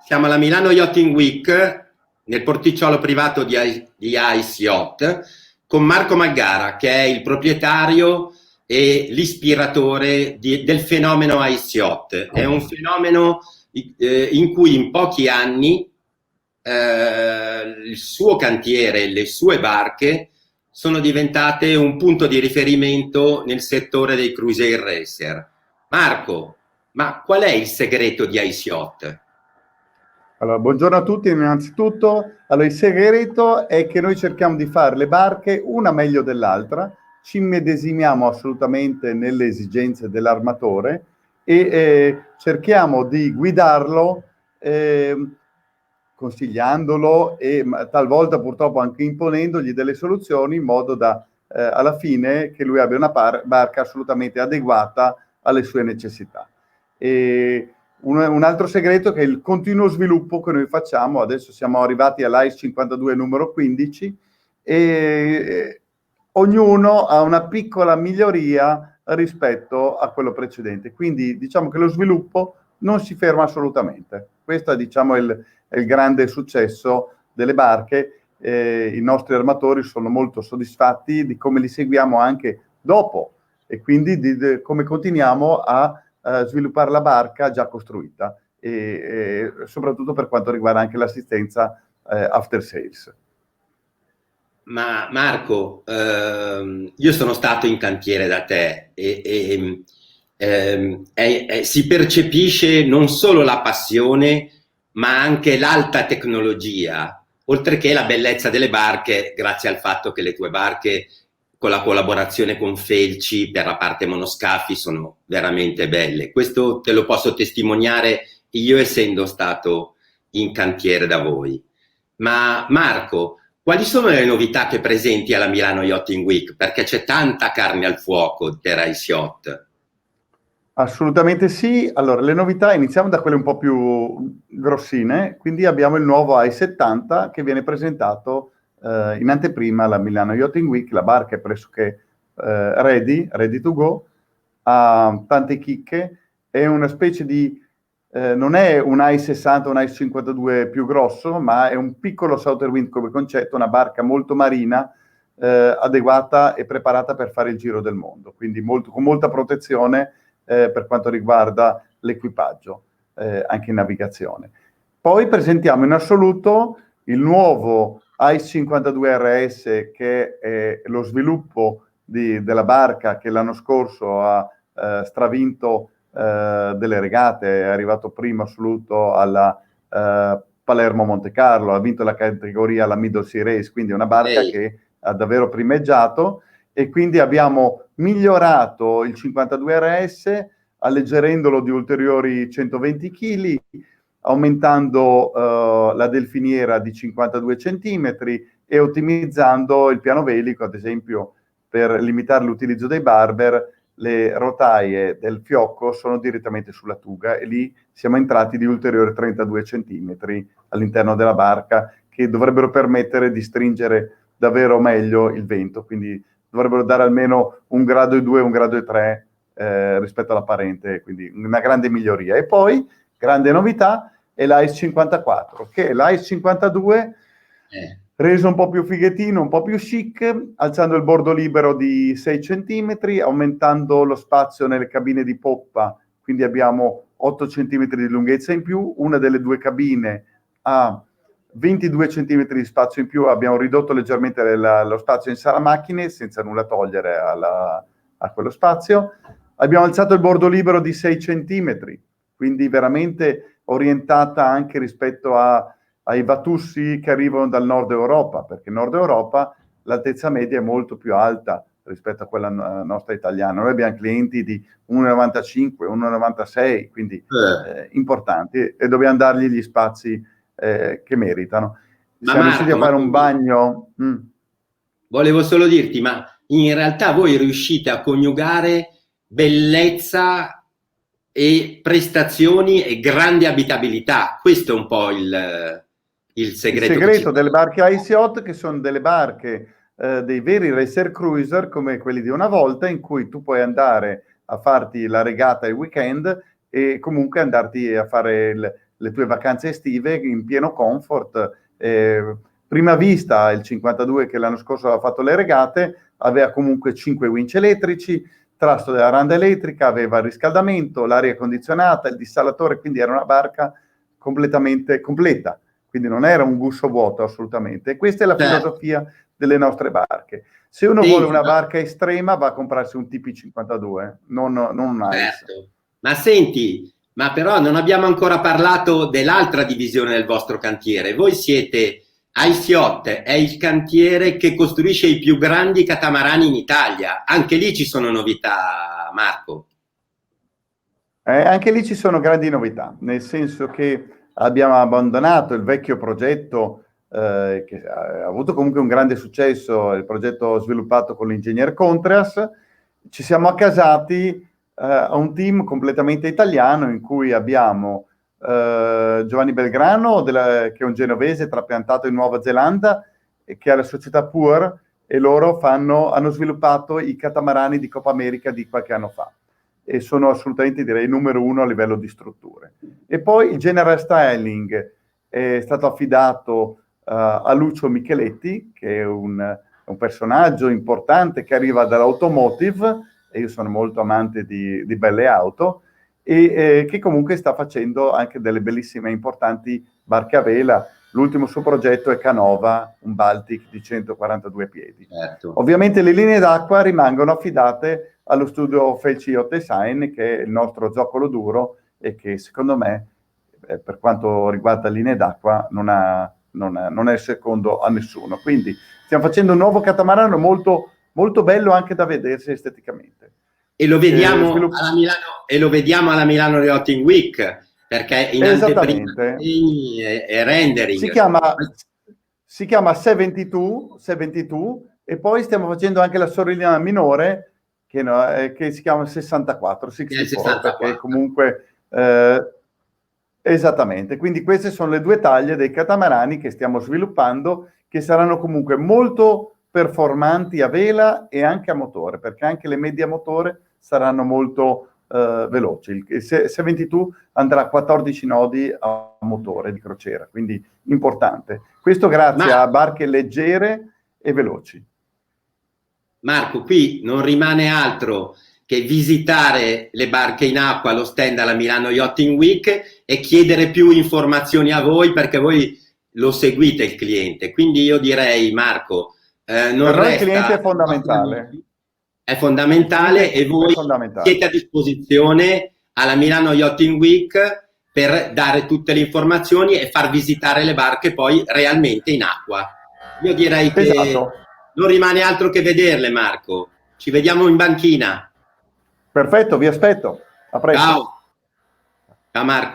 Siamo alla Milano Yachting Week, nel porticciolo privato di Ice Yacht, con Marco Maggara, che è il proprietario e l'ispiratore del fenomeno Ice Yacht. È un fenomeno in cui in pochi anni il suo cantiere, le sue barche sono diventate un punto di riferimento nel settore dei cruiser racer. Marco, ma qual è il segreto di Ice Yacht? Allora, buongiorno a tutti innanzitutto. Allora, il segreto è che noi cerchiamo di fare le barche una meglio dell'altra, ci immedesimiamo assolutamente nelle esigenze dell'armatore e cerchiamo di guidarlo consigliandolo e talvolta purtroppo anche imponendogli delle soluzioni in modo da alla fine che lui abbia una barca assolutamente adeguata alle sue necessità. Un altro segreto è che il continuo sviluppo che noi facciamo. Adesso siamo arrivati all'ICE 52 numero 15 e ognuno ha una piccola miglioria rispetto a quello precedente. Quindi diciamo che lo sviluppo non si ferma assolutamente. Questo è, diciamo, il grande successo delle barche. I nostri armatori sono molto soddisfatti di come li seguiamo anche dopo e quindi di come continuiamo a sviluppare la barca già costruita e soprattutto per quanto riguarda anche l'assistenza after sales. Ma Marco, io sono stato in cantiere da te si percepisce non solo la passione, ma anche l'alta tecnologia, oltre che la bellezza delle barche, grazie al fatto che le tue barche, con la collaborazione con Felci per la parte monoscafi, sono veramente belle. Questo te lo posso testimoniare io, essendo stato in cantiere da voi. Ma Marco, quali sono le novità che presenti alla Milano Yachting Week? Perché c'è tanta carne al fuoco per Ice Yacht. Assolutamente sì. Allora, le novità iniziamo da quelle un po' più grossine, quindi abbiamo il nuovo i70 che viene presentato in anteprima alla Milano Yachting Week. La barca è pressoché ready to go, ha tante chicche, è una specie di non è un i60 o un i52 più grosso, ma è un piccolo Southern Wind come concetto, una barca molto marina, adeguata e preparata per fare il giro del mondo, quindi con molta protezione per quanto riguarda l'equipaggio, anche in navigazione. Poi presentiamo in assoluto il nuovo ICE 52 RS, che è lo sviluppo della barca che l'anno scorso ha stravinto delle regate, è arrivato primo assoluto alla Palermo Monte Carlo, ha vinto la categoria la Middle Sea Race, quindi è una barca che ha davvero primeggiato, e quindi abbiamo migliorato il 52 RS alleggerendolo di ulteriori 120 kg, aumentando la delfiniera di 52 cm e ottimizzando il piano velico, ad esempio per limitare l'utilizzo dei barber. Le rotaie del fiocco sono direttamente sulla tuga e lì siamo entrati di ulteriori 32 centimetri all'interno della barca, che dovrebbero permettere di stringere davvero meglio il vento, quindi dovrebbero dare almeno 1,2 gradi, 1,3 gradi rispetto alla parente, quindi una grande miglioria. E poi, grande novità, è l'ICE 54, che è l'ICE 52 reso un po' più fighettino, un po' più chic, alzando il bordo libero di 6 cm, aumentando lo spazio nelle cabine di poppa, quindi abbiamo 8 cm di lunghezza in più, una delle due cabine ha 22 cm di spazio in più, abbiamo ridotto leggermente lo spazio in sala macchine senza nulla togliere a quello spazio. Abbiamo alzato il bordo libero di 6 cm, quindi veramente orientata anche rispetto ai Vatussi che arrivano dal nord Europa, perché in nord Europa l'altezza media è molto più alta rispetto a quella nostra italiana. Noi abbiamo clienti di 1,95, 1,96, quindi importanti, e dobbiamo dargli gli spazi che meritano. Siamo riusciti a fare un bagno. Volevo solo dirti, ma in realtà voi riuscite a coniugare bellezza e prestazioni e grande abitabilità. Questo è un po' il segreto. Il segreto delle barche Ice Yacht, che sono delle barche dei veri racer cruiser come quelli di una volta, in cui tu puoi andare a farti la regata il weekend e comunque andarti a fare le tue vacanze estive in pieno comfort. Prima vista, il 52 che l'anno scorso aveva fatto le regate, aveva comunque 5 winch elettrici, trasto della randa elettrica, aveva il riscaldamento, l'aria condizionata, il dissalatore, quindi era una barca completamente completa, quindi non era un guscio vuoto assolutamente. E questa è la filosofia delle nostre barche. Se uno vuole una barca estrema va a comprarsi un TP52, non un Ice. Certo. Ma senti, ma però non abbiamo ancora parlato dell'altra divisione del vostro cantiere. Voi siete Ice Yacht, è il cantiere che costruisce i più grandi catamarani in Italia. Anche lì ci sono novità, Marco. Anche lì ci sono grandi novità, nel senso che abbiamo abbandonato il vecchio progetto che ha avuto comunque un grande successo, il progetto sviluppato con l'ingegner Contreras. Ci siamo accasati a un team completamente italiano in cui abbiamo Giovanni Belgrano, che è un genovese trapiantato in Nuova Zelanda, che ha la società Pur, e loro hanno sviluppato i catamarani di Coppa America di qualche anno fa e sono assolutamente, direi, numero uno a livello di strutture. E poi il general styling è stato affidato a Lucio Micheletti, che è un personaggio importante che arriva dall'automotive, e io sono molto amante di belle auto, e che comunque sta facendo anche delle bellissime e importanti barche a vela. L'ultimo suo progetto è Canova, un Baltic di 142 piedi. Certo. Ovviamente le linee d'acqua rimangono affidate allo studio Felci Yacht Design, che è il nostro zoccolo duro e che secondo me, per quanto riguarda linee d'acqua, non è secondo a nessuno. Quindi stiamo facendo un nuovo catamarano molto, molto bello anche da vedersi esteticamente. E lo vediamo alla Milano Yachting Week, perché in anteprima e rendering. Si chiama 72 e poi stiamo facendo anche la sorellina minore che si chiama 64, perché comunque esattamente. Quindi queste sono le due taglie dei catamarani che stiamo sviluppando, che saranno comunque molto performanti a vela e anche a motore, perché anche le medie a motore saranno molto veloci. Il 72 andrà a 14 nodi a motore di crociera, quindi importante. Questo grazie a barche leggere e veloci. Marco, qui non rimane altro che visitare le barche in acqua, lo stand alla Milano Yachting Week, e chiedere più informazioni a voi, perché voi lo seguite il cliente. Quindi io direi, Marco, per noi il cliente è fondamentale. È fondamentale e voi siete a disposizione alla Milano Yachting Week per dare tutte le informazioni e far visitare le barche poi realmente in acqua. Io direi che non rimane altro che vederle, Marco. Ci vediamo in banchina. Perfetto, vi aspetto. A presto. Ciao. Ciao Marco.